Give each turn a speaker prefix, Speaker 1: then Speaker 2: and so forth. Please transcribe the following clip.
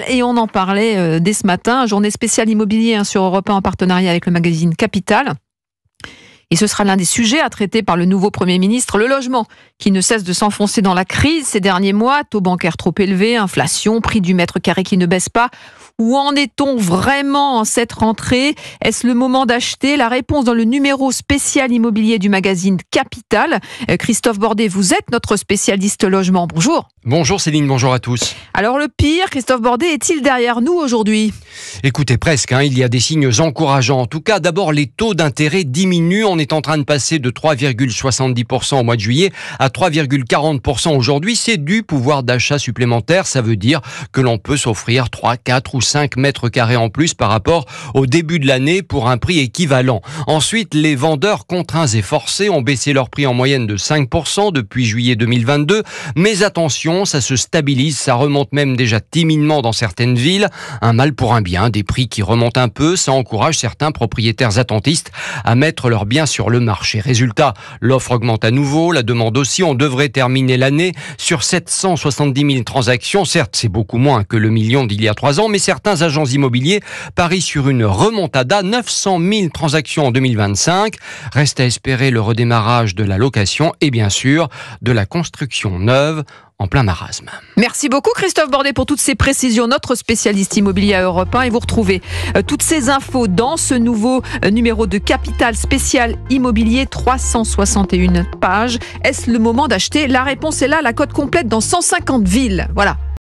Speaker 1: Et on en parlait dès ce matin, journée spéciale immobilier sur Europe 1 en partenariat avec le magazine Capital. Et ce sera l'un des sujets à traiter par le nouveau Premier ministre, le logement, qui ne cesse de s'enfoncer dans la crise ces derniers mois. Taux bancaires trop élevés, inflation, prix du mètre carré qui ne baisse pas. Où en est-on vraiment en cette rentrée ? Est-ce le moment d'acheter ? La réponse dans le numéro spécial immobilier du magazine Capital. Christophe Bordet, vous êtes notre spécialiste logement. Bonjour.
Speaker 2: Bonjour Céline, bonjour à tous.
Speaker 1: Alors le pire, Christophe Bordet, est-il derrière nous aujourd'hui ?
Speaker 2: Écoutez, presque, il y a des signes encourageants. En tout cas, d'abord, les taux d'intérêt diminuent. On est en train de passer de 3,70% au mois de juillet à 3,40% aujourd'hui. C'est du pouvoir d'achat supplémentaire. Ça veut dire que l'on peut s'offrir 3, 4 ou 5 mètres carrés en plus par rapport au début de l'année pour un prix équivalent. Ensuite, les vendeurs contraints et forcés ont baissé leur prix en moyenne de 5% depuis juillet 2022. Mais attention, ça se stabilise, ça remonte même déjà timidement dans certaines villes. Un mal pour un bien, des prix qui remontent un peu, ça encourage certains propriétaires attentistes à mettre leurs biens sur le marché. Résultat, l'offre augmente à nouveau, la demande aussi. On devrait terminer l'année sur 770 000 transactions. Certes, c'est beaucoup moins que le million d'il y a 3 ans, mais certains agents immobiliers parient sur une remontada, 900 000 transactions en 2025. Reste à espérer le redémarrage de la location et bien sûr de la construction neuve en plein marasme.
Speaker 1: Merci beaucoup Christophe Bordet pour toutes ces précisions, notre spécialiste immobilier à Europe 1. Et vous retrouvez toutes ces infos dans ce nouveau numéro de Capital spécial immobilier, 361 pages. Est-ce le moment d'acheter ? La réponse est là, la cote complète dans 150 villes. Voilà.